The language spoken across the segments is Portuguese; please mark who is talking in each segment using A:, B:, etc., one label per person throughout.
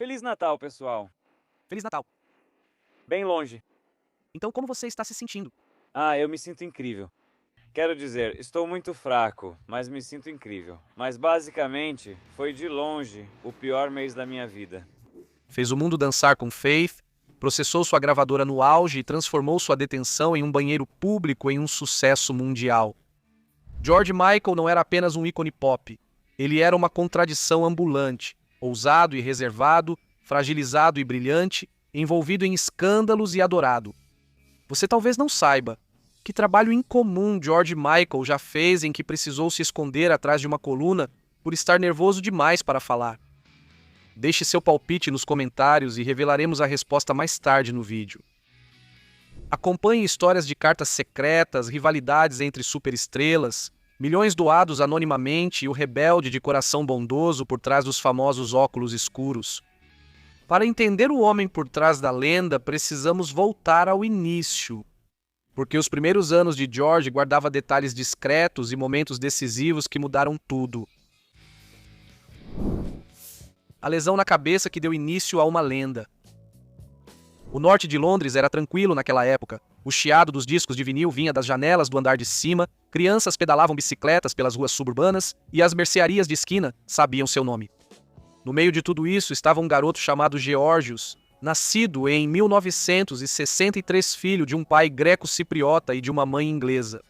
A: Feliz Natal, pessoal.
B: Feliz Natal.
A: Bem longe.
B: Então, como você está se sentindo?
A: Eu me sinto incrível. Quero dizer, estou muito fraco, mas me sinto incrível. Mas basicamente, foi de longe o pior mês da minha vida.
B: Fez o mundo dançar com Faith, processou sua gravadora no auge e transformou sua detenção em um banheiro público em um sucesso mundial. George Michael não era apenas um ícone pop. Ele era uma contradição ambulante, ousado e reservado, fragilizado e brilhante, envolvido em escândalos e adorado. Você talvez não saiba que trabalho incomum George Michael já fez em que precisou se esconder atrás de uma coluna por estar nervoso demais para falar. Deixe seu palpite nos comentários e revelaremos a resposta mais tarde no vídeo. Acompanhe histórias de cartas secretas, rivalidades entre superestrelas, milhões doados anonimamente e o rebelde de coração bondoso por trás dos famosos óculos escuros. Para entender o homem por trás da lenda, precisamos voltar ao início, porque os primeiros anos de George guardava detalhes discretos e momentos decisivos que mudaram tudo. A lesão na cabeça que deu início a uma lenda. O norte de Londres era tranquilo naquela época. O chiado dos discos de vinil vinha das janelas do andar de cima, crianças pedalavam bicicletas pelas ruas suburbanas e as mercearias de esquina sabiam seu nome. No meio de tudo isso estava um garoto chamado Geórgios, nascido em 1963, filho de um pai greco-cipriota e de uma mãe inglesa.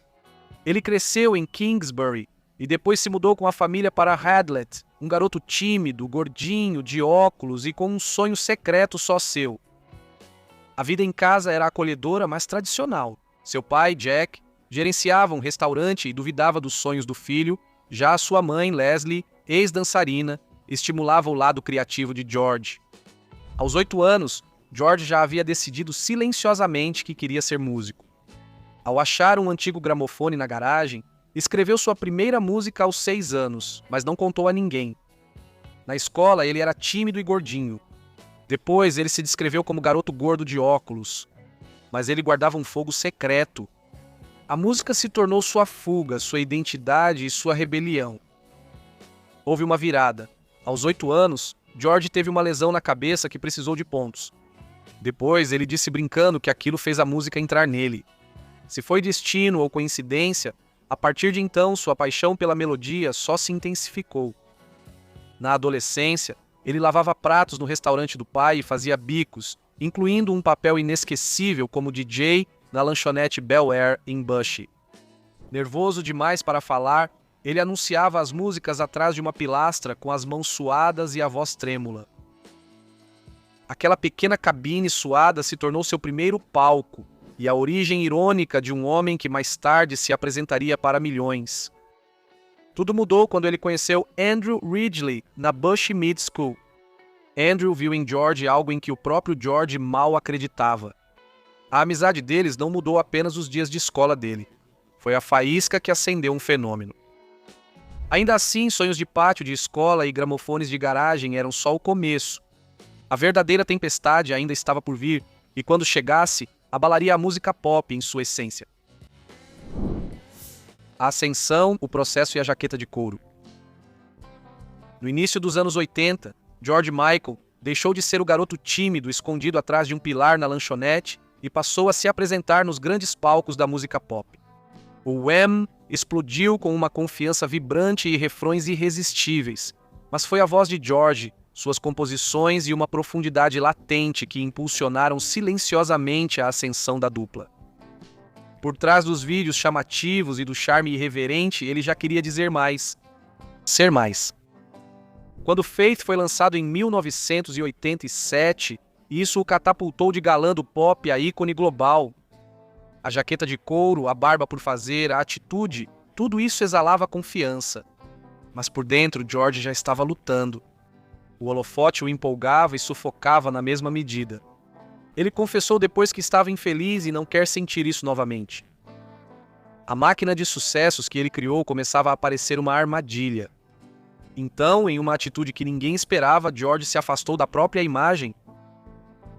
B: Ele cresceu em Kingsbury e depois se mudou com a família para Hadlet, um garoto tímido, gordinho, de óculos e com um sonho secreto só seu. A vida em casa era acolhedora, mas tradicional. Seu pai, Jack, gerenciava um restaurante e duvidava dos sonhos do filho, já a sua mãe, Leslie, ex-dançarina, estimulava o lado criativo de George. Aos 8 anos, George já havia decidido silenciosamente que queria ser músico. Ao achar um antigo gramofone na garagem, escreveu sua primeira música aos 6 anos, mas não contou a ninguém. Na escola, ele era tímido e gordinho. Depois, ele se descreveu como garoto gordo de óculos, mas ele guardava um fogo secreto. A música se tornou sua fuga, sua identidade e sua rebelião. Houve uma virada. Aos 8 anos, George teve uma lesão na cabeça que precisou de pontos. Depois, ele disse brincando que aquilo fez a música entrar nele. Se foi destino ou coincidência, a partir de então, sua paixão pela melodia só se intensificou. Na adolescência, ele lavava pratos no restaurante do pai e fazia bicos, incluindo um papel inesquecível como DJ na lanchonete Bel Air em Bushey. Nervoso demais para falar, ele anunciava as músicas atrás de uma pilastra com as mãos suadas e a voz trêmula. Aquela pequena cabine suada se tornou seu primeiro palco e a origem irônica de um homem que mais tarde se apresentaria para milhões. Tudo mudou quando ele conheceu Andrew Ridgeley na Bushey Mid School. Andrew viu em George algo em que o próprio George mal acreditava. A amizade deles não mudou apenas os dias de escola dele. Foi a faísca que acendeu um fenômeno. Ainda assim, sonhos de pátio de escola e gramofones de garagem eram só o começo. A verdadeira tempestade ainda estava por vir, e quando chegasse, abalaria a música pop em sua essência. A ascensão, o processo e a jaqueta de couro. No início dos anos 80, George Michael deixou de ser o garoto tímido escondido atrás de um pilar na lanchonete e passou a se apresentar nos grandes palcos da música pop. O Wham! Explodiu com uma confiança vibrante e refrões irresistíveis, mas foi a voz de George, suas composições e uma profundidade latente que impulsionaram silenciosamente a ascensão da dupla. Por trás dos vídeos chamativos e do charme irreverente, ele já queria dizer mais. Ser mais. Quando Faith foi lançado em 1987, isso o catapultou de galã do pop a ícone global. A jaqueta de couro, a barba por fazer, a atitude, tudo isso exalava confiança. Mas por dentro, George já estava lutando. O holofote o empolgava e sufocava na mesma medida. Ele confessou depois que estava infeliz e não quer sentir isso novamente. A máquina de sucessos que ele criou começava a parecer uma armadilha. Então, em uma atitude que ninguém esperava, George se afastou da própria imagem.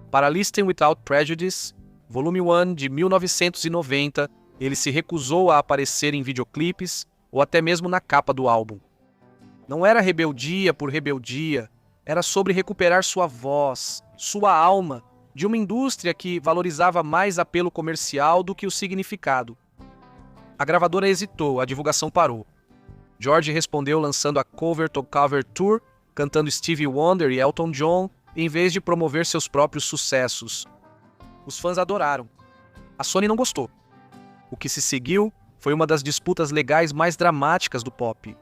B: Para Listen Without Prejudice, Volume 1 de 1990, ele se recusou a aparecer em videoclipes ou até mesmo na capa do álbum. Não era rebeldia por rebeldia, Era sobre recuperar sua voz, sua alma, de uma indústria que valorizava mais apelo comercial do que o significado. A gravadora hesitou, a divulgação parou. George respondeu lançando a Cover to Cover Tour, cantando Stevie Wonder e Elton John, em vez de promover seus próprios sucessos. Os fãs adoraram. A Sony não gostou. O que se seguiu foi uma das disputas legais mais dramáticas do pop.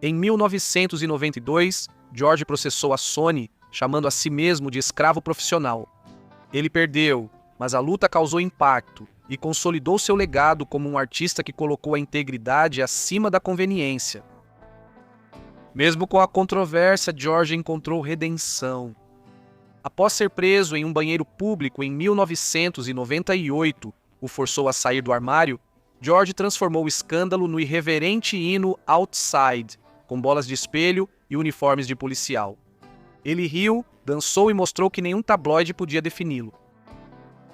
B: Em 1992, George processou a Sony, chamando a si mesmo de escravo profissional. Ele perdeu, mas a luta causou impacto e consolidou seu legado como um artista que colocou a integridade acima da conveniência. Mesmo com a controvérsia, George encontrou redenção. Após ser preso em um banheiro público em 1998, o forçou a sair do armário, George transformou o escândalo no irreverente hino Outside, com bolas de espelho e uniformes de policial. Ele riu, dançou e mostrou que nenhum tabloide podia defini-lo.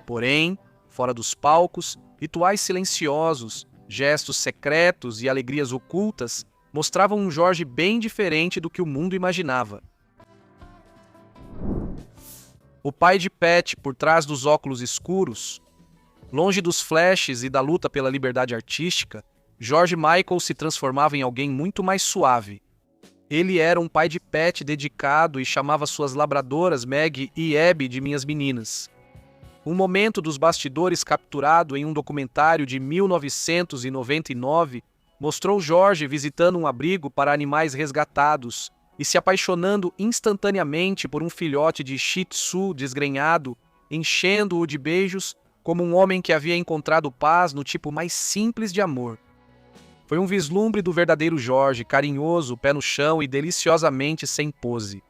B: Porém, fora dos palcos, rituais silenciosos, gestos secretos e alegrias ocultas mostravam um George bem diferente do que o mundo imaginava. O pai de Pat por trás dos óculos escuros, longe dos flashes e da luta pela liberdade artística, George Michael se transformava em alguém muito mais suave. Ele era um pai de Pat dedicado e chamava suas labradoras Maggie e Abby de minhas meninas. Um momento dos bastidores capturado em um documentário de 1999 mostrou George visitando um abrigo para animais resgatados e se apaixonando instantaneamente por um filhote de Shih Tzu desgrenhado, enchendo-o de beijos como um homem que havia encontrado paz no tipo mais simples de amor. Foi um vislumbre do verdadeiro George, carinhoso, pé no chão e deliciosamente sem pose.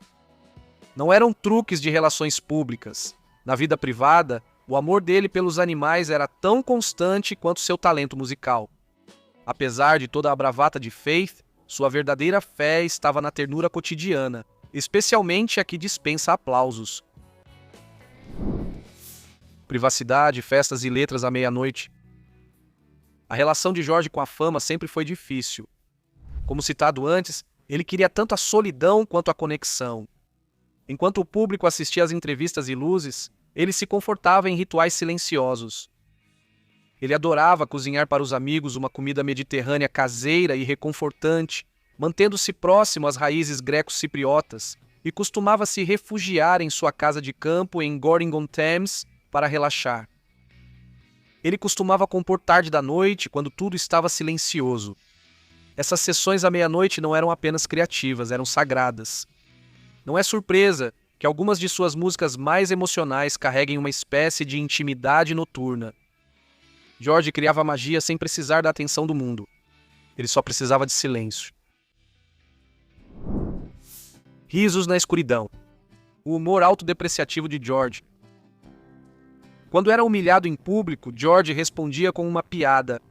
B: Não eram truques de relações públicas. Na vida privada, o amor dele pelos animais era tão constante quanto seu talento musical. Apesar de toda a bravata de Faith, sua verdadeira fé estava na ternura cotidiana, especialmente a que dispensa aplausos. Privacidade, festas e letras à meia-noite. A relação de George com a fama sempre foi difícil. Como citado antes, ele queria tanto a solidão quanto a conexão. Enquanto o público assistia às entrevistas e luzes, ele se confortava em rituais silenciosos. Ele adorava cozinhar para os amigos uma comida mediterrânea caseira e reconfortante, mantendo-se próximo às raízes greco-cipriotas, e costumava se refugiar em sua casa de campo em Gorington-Thames para relaxar. Ele costumava compor tarde da noite, quando tudo estava silencioso. Essas sessões à meia-noite não eram apenas criativas, eram sagradas. Não é surpresa que algumas de suas músicas mais emocionais carreguem uma espécie de intimidade noturna. George criava magia sem precisar da atenção do mundo. Ele só precisava de silêncio. Risos na escuridão. O humor autodepreciativo de George. Quando era humilhado em público, George respondia com uma piada.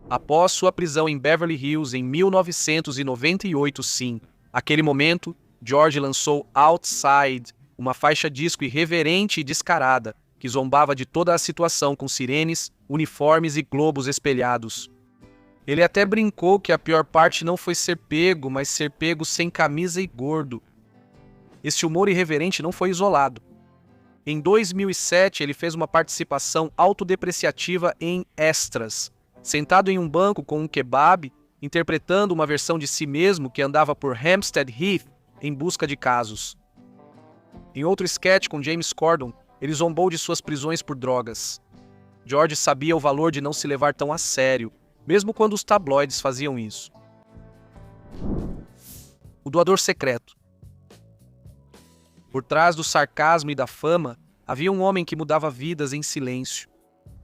B: Após sua prisão em Beverly Hills em 1998, sim, aquele momento, George lançou Outside, uma faixa disco irreverente e descarada, que zombava de toda a situação com sirenes, uniformes e globos espelhados. Ele até brincou que a pior parte não foi ser pego, mas ser pego sem camisa e gordo. Esse humor irreverente não foi isolado. Em 2007, ele fez uma participação autodepreciativa em Extras, sentado em um banco com um kebab, interpretando uma versão de si mesmo que andava por Hampstead Heath em busca de casos. Em outro sketch com James Corden, ele zombou de suas prisões por drogas. George sabia o valor de não se levar tão a sério, mesmo quando os tabloides faziam isso. O doador secreto. Por trás do sarcasmo e da fama, havia um homem que mudava vidas em silêncio.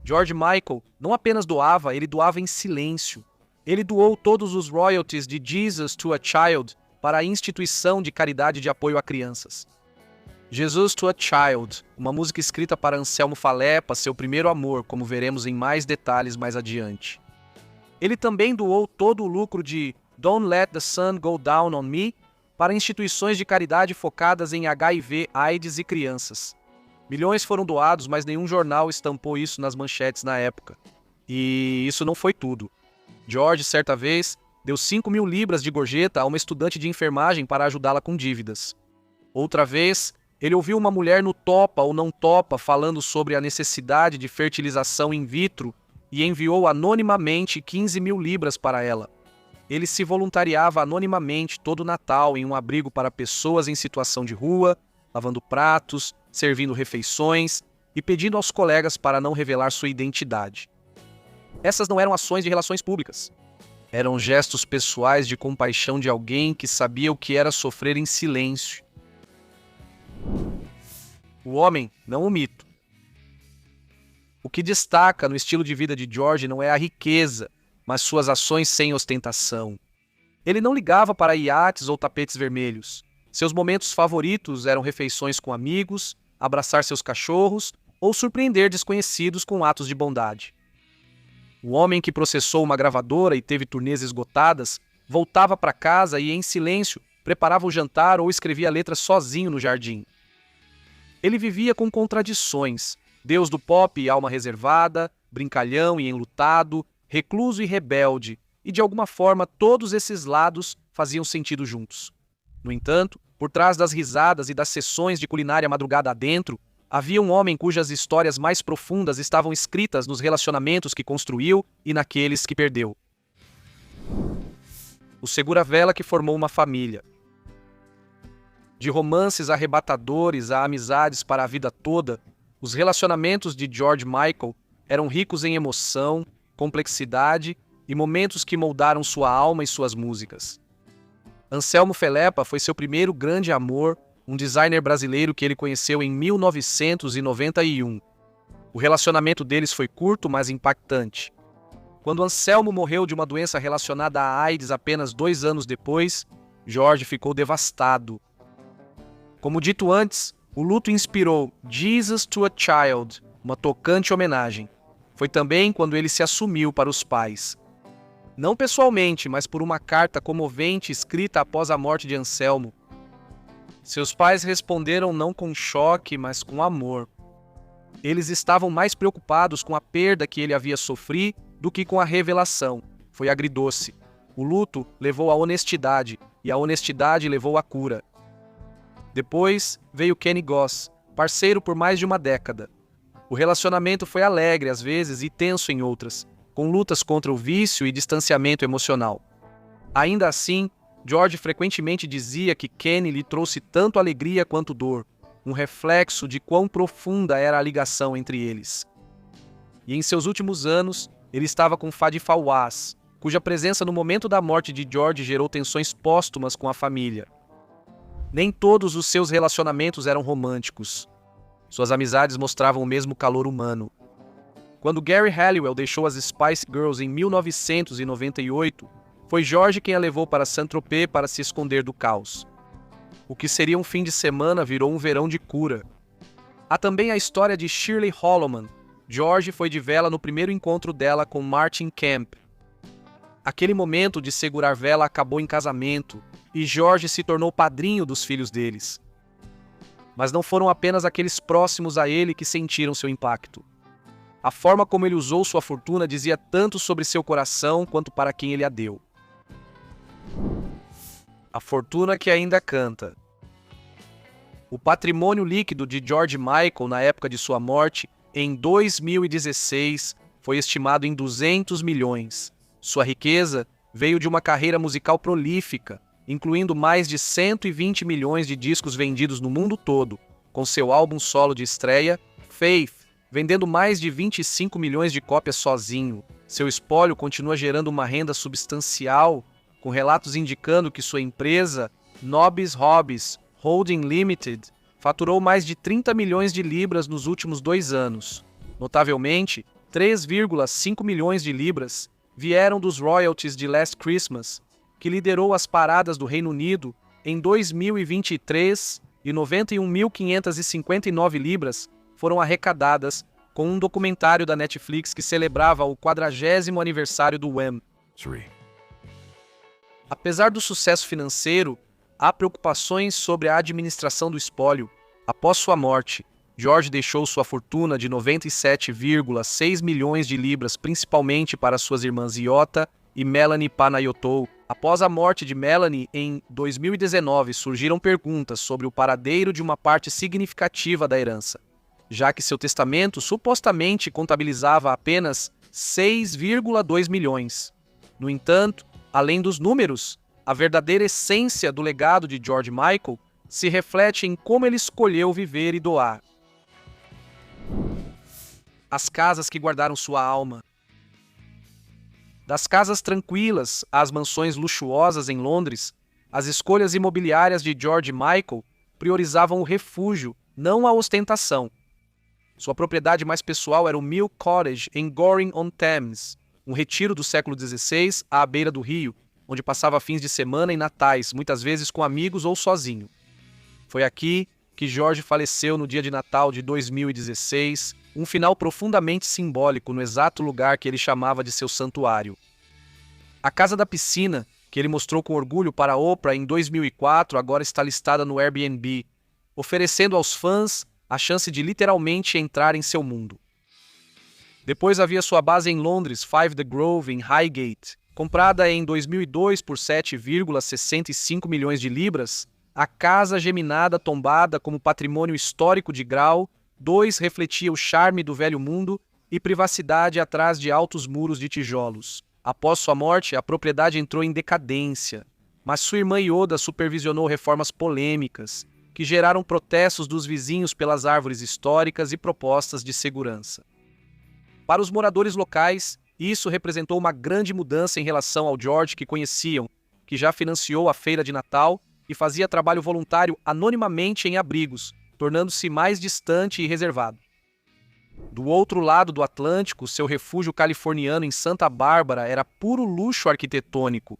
B: George Michael não apenas doava, ele doava em silêncio. Ele doou todos os royalties de Jesus to a Child para a instituição de caridade de apoio a crianças. Jesus to a Child, uma música escrita para Anselmo Falepa, seu primeiro amor, como veremos em mais detalhes mais adiante. Ele também doou todo o lucro de Don't Let the Sun Go Down on Me para instituições de caridade focadas em HIV, AIDS e crianças. Milhões foram doados, mas nenhum jornal estampou isso nas manchetes na época. E isso não foi tudo. George, certa vez, deu 5.000 libras de gorjeta a uma estudante de enfermagem para ajudá-la com dívidas. Outra vez, ele ouviu uma mulher no Topa ou Não Topa falando sobre a necessidade de fertilização in vitro e enviou anonimamente 15 mil libras para ela. Ele se voluntariava anonimamente todo Natal em um abrigo para pessoas em situação de rua, lavando pratos, servindo refeições e pedindo aos colegas para não revelar sua identidade. Essas não eram ações de relações públicas. Eram gestos pessoais de compaixão de alguém que sabia o que era sofrer em silêncio. O homem, não o mito. O que destaca no estilo de vida de George não é a riqueza, mas suas ações sem ostentação. Ele não ligava para iates ou tapetes vermelhos. Seus momentos favoritos eram refeições com amigos, abraçar seus cachorros ou surpreender desconhecidos com atos de bondade. O homem que processou uma gravadora e teve turnês esgotadas voltava para casa e, em silêncio, preparava o jantar ou escrevia letras sozinho no jardim. Ele vivia com contradições, deus do pop e alma reservada, brincalhão e enlutado, recluso e rebelde, e de alguma forma todos esses lados faziam sentido juntos. No entanto, por trás das risadas e das sessões de culinária madrugada adentro, havia um homem cujas histórias mais profundas estavam escritas nos relacionamentos que construiu e naqueles que perdeu. O segura-vela que formou uma família. De romances arrebatadores a amizades para a vida toda, os relacionamentos de George Michael eram ricos em emoção, complexidade e momentos que moldaram sua alma e suas músicas. Anselmo Felepa foi seu primeiro grande amor, um designer brasileiro que ele conheceu em 1991. O relacionamento deles foi curto, mas impactante. Quando Anselmo morreu de uma doença relacionada à AIDS apenas 2 anos depois, George ficou devastado. Como dito antes, o luto inspirou Jesus to a Child, uma tocante homenagem. Foi também quando ele se assumiu para os pais. Não pessoalmente, mas por uma carta comovente escrita após a morte de Anselmo. Seus pais responderam não com choque, mas com amor. Eles estavam mais preocupados com a perda que ele havia sofrido do que com a revelação. Foi agridoce. O luto levou à honestidade, e a honestidade levou à cura. Depois veio Kenny Goss, parceiro por mais de uma década. O relacionamento foi alegre às vezes e tenso em outras, com lutas contra o vício e distanciamento emocional. Ainda assim, George frequentemente dizia que Kenny lhe trouxe tanto alegria quanto dor, um reflexo de quão profunda era a ligação entre eles. E em seus últimos anos, ele estava com Fadi Fawaz, cuja presença no momento da morte de George gerou tensões póstumas com a família. Nem todos os seus relacionamentos eram românticos. Suas amizades mostravam o mesmo calor humano. Quando Gary Halliwell deixou as Spice Girls em 1998, foi George quem a levou para Saint-Tropez para se esconder do caos. O que seria um fim de semana virou um verão de cura. Há também a história de Shirley Holloman. George foi de vela no primeiro encontro dela com Martin Kemp. Aquele momento de segurar vela acabou em casamento, e George se tornou padrinho dos filhos deles. Mas não foram apenas aqueles próximos a ele que sentiram seu impacto. A forma como ele usou sua fortuna dizia tanto sobre seu coração quanto para quem ele a deu. A fortuna que ainda canta. O patrimônio líquido de George Michael na época de sua morte, em 2016, foi estimado em 200 milhões. Sua riqueza veio de uma carreira musical prolífica, incluindo mais de 120 milhões de discos vendidos no mundo todo, com seu álbum solo de estreia, Faith, vendendo mais de 25 milhões de cópias sozinho. Seu espólio continua gerando uma renda substancial, com relatos indicando que sua empresa, Nobis Hobbies Holding Limited, faturou mais de 30 milhões de libras nos últimos 2 anos. Notavelmente, 3,5 milhões de libras vieram dos royalties de Last Christmas, que liderou as paradas do Reino Unido em 2023, e 91.559 libras foram arrecadadas com um documentário da Netflix que celebrava o 40º aniversário do Wham! Apesar do sucesso financeiro, há preocupações sobre a administração do espólio. Após sua morte, George deixou sua fortuna de 97,6 milhões de libras principalmente para suas irmãs Iota e Melanie Panayotou, Após a morte de Melanie em 2019, surgiram perguntas sobre o paradeiro de uma parte significativa da herança, já que seu testamento supostamente contabilizava apenas 6,2 milhões. No entanto, além dos números, a verdadeira essência do legado de George Michael se reflete em como ele escolheu viver e doar. As casas que guardaram sua alma. Das casas tranquilas às mansões luxuosas em Londres, as escolhas imobiliárias de George Michael priorizavam o refúgio, não a ostentação. Sua propriedade mais pessoal era o Mill Cottage em Goring-on-Thames, um retiro do século XVI à beira do rio, onde passava fins de semana e natais, muitas vezes com amigos ou sozinho. Foi aqui que George faleceu no dia de Natal de 2016, um final profundamente simbólico no exato lugar que ele chamava de seu santuário. A casa da piscina, que ele mostrou com orgulho para a Oprah em 2004, agora está listada no Airbnb, oferecendo aos fãs a chance de literalmente entrar em seu mundo. Depois havia sua base em Londres, Five The Grove, em Highgate, comprada em 2002 por 7,65 milhões de libras, a casa geminada tombada como patrimônio histórico de grau, 2 refletia o charme do velho mundo e privacidade atrás de altos muros de tijolos. Após sua morte, a propriedade entrou em decadência, mas sua irmã Yoda supervisionou reformas polêmicas, que geraram protestos dos vizinhos pelas árvores históricas e propostas de segurança. Para os moradores locais, isso representou uma grande mudança em relação ao George que conheciam, que já financiou a feira de Natal e fazia trabalho voluntário anonimamente em abrigos, tornando-se mais distante e reservado. Do outro lado do Atlântico, seu refúgio californiano em Santa Bárbara era puro luxo arquitetônico.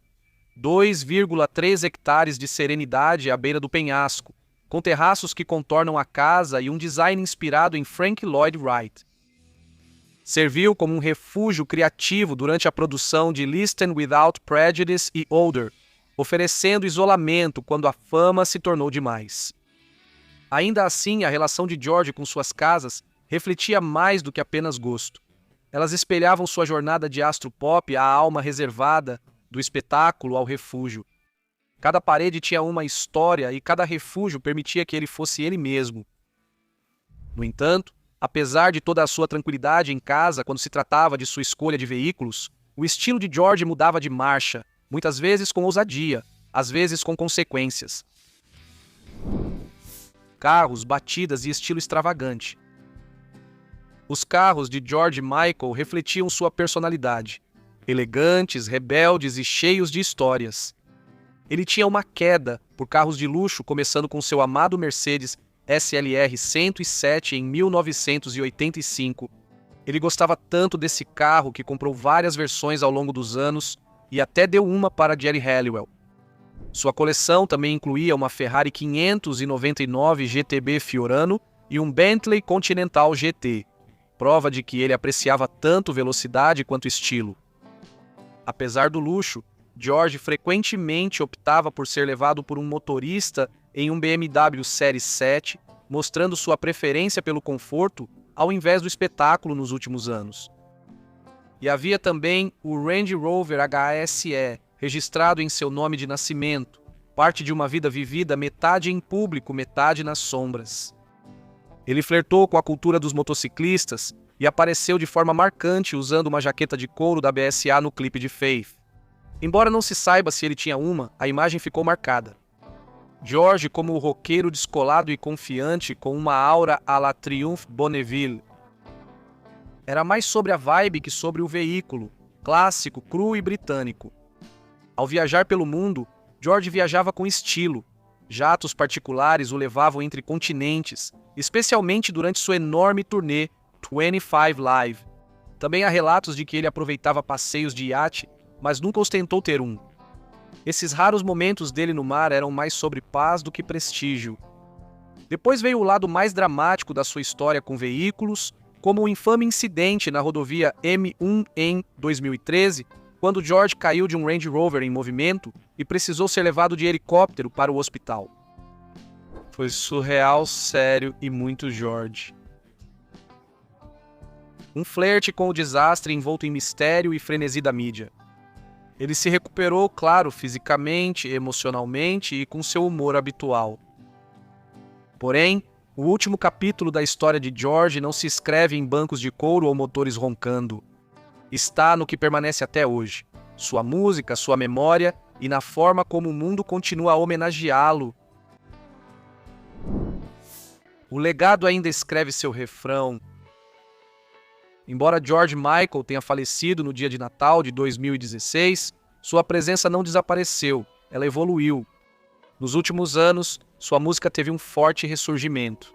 B: 2,3 hectares de serenidade à beira do penhasco, com terraços que contornam a casa e um design inspirado em Frank Lloyd Wright. Serviu como um refúgio criativo durante a produção de Listen Without Prejudice e Older, oferecendo isolamento quando a fama se tornou demais. Ainda assim, a relação de George com suas casas refletia mais do que apenas gosto. Elas espelhavam sua jornada de astro pop à alma reservada, do espetáculo ao refúgio. Cada parede tinha uma história e cada refúgio permitia que ele fosse ele mesmo. No entanto, apesar de toda a sua tranquilidade em casa quando se tratava de sua escolha de veículos, o estilo de George mudava de marcha, muitas vezes com ousadia, às vezes com consequências. Carros, batidas e estilo extravagante. Os carros de George Michael refletiam sua personalidade, elegantes, rebeldes e cheios de histórias. Ele tinha uma queda por carros de luxo, começando com seu amado Mercedes SLR 107 em 1985. Ele gostava tanto desse carro que comprou várias versões ao longo dos anos e até deu uma para Geri Halliwell. Sua coleção também incluía uma Ferrari 599 GTB Fiorano e um Bentley Continental GT, prova de que ele apreciava tanto velocidade quanto estilo. Apesar do luxo, George frequentemente optava por ser levado por um motorista em um BMW Série 7, mostrando sua preferência pelo conforto ao invés do espetáculo nos últimos anos. E havia também o Range Rover HSE, registrado em seu nome de nascimento, parte de uma vida vivida metade em público, metade nas sombras. Ele flertou com a cultura dos motociclistas e apareceu de forma marcante usando uma jaqueta de couro da BSA no clipe de Faith. Embora não se saiba se ele tinha uma, a imagem ficou marcada. George como o roqueiro descolado e confiante com uma aura à la Triumph Bonneville. Era mais sobre a vibe que sobre o veículo, clássico, cru e britânico. Ao viajar pelo mundo, George viajava com estilo. Jatos particulares o levavam entre continentes, especialmente durante sua enorme turnê 25 Live. Também há relatos de que ele aproveitava passeios de iate, mas nunca ostentou ter um. Esses raros momentos dele no mar eram mais sobre paz do que prestígio. Depois veio o lado mais dramático da sua história com veículos, como o infame incidente na rodovia M1 em 2013, quando George caiu de um Range Rover em movimento e precisou ser levado de helicóptero para o hospital. Foi surreal, sério e muito George. Um flerte com o desastre envolto em mistério e frenesi da mídia. Ele se recuperou, claro, fisicamente, emocionalmente e com seu humor habitual. Porém, o último capítulo da história de George não se escreve em bancos de couro ou motores roncando. Está no que permanece até hoje: sua música, sua memória e na forma como o mundo continua a homenageá-lo. O legado ainda escreve seu refrão. Embora George Michael tenha falecido no dia de Natal de 2016, sua presença não desapareceu, ela evoluiu. Nos últimos anos, sua música teve um forte ressurgimento.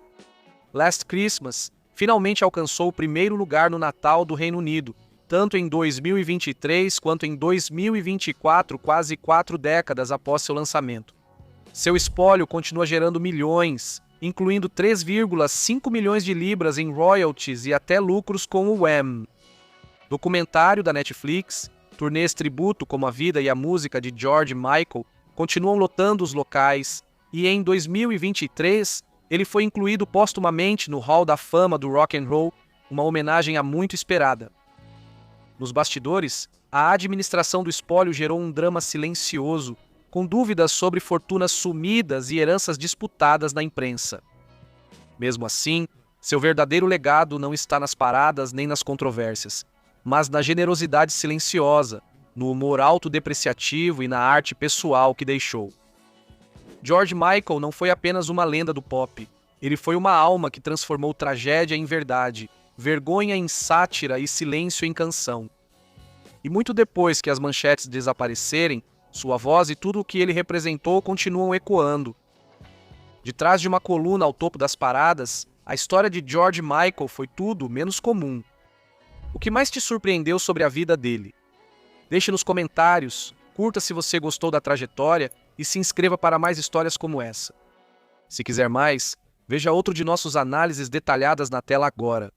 B: Last Christmas finalmente alcançou o primeiro lugar no Natal do Reino Unido, tanto em 2023 quanto em 2024, quase 4 décadas após seu lançamento. Seu espólio continua gerando milhões, incluindo 3,5 milhões de libras em royalties e até lucros com o Wham! Documentário da Netflix, turnês tributo como a vida e a música de George Michael continuam lotando os locais, e em 2023 ele foi incluído póstumamente no Hall da Fama do Rock and Roll, uma homenagem há muito esperada. Nos bastidores, a administração do espólio gerou um drama silencioso, com dúvidas sobre fortunas sumidas e heranças disputadas na imprensa. Mesmo assim, seu verdadeiro legado não está nas paradas nem nas controvérsias, mas na generosidade silenciosa, no humor autodepreciativo e na arte pessoal que deixou. George Michael não foi apenas uma lenda do pop, ele foi uma alma que transformou tragédia em verdade, vergonha em sátira e silêncio em canção. E muito depois que as manchetes desaparecerem, sua voz e tudo o que ele representou continuam ecoando. De trás de uma coluna ao topo das paradas, a história de George Michael foi tudo menos comum. O que mais te surpreendeu sobre a vida dele? Deixe nos comentários, curta se você gostou da trajetória e se inscreva para mais histórias como essa. Se quiser mais, veja outro de nossas análises detalhadas na tela agora.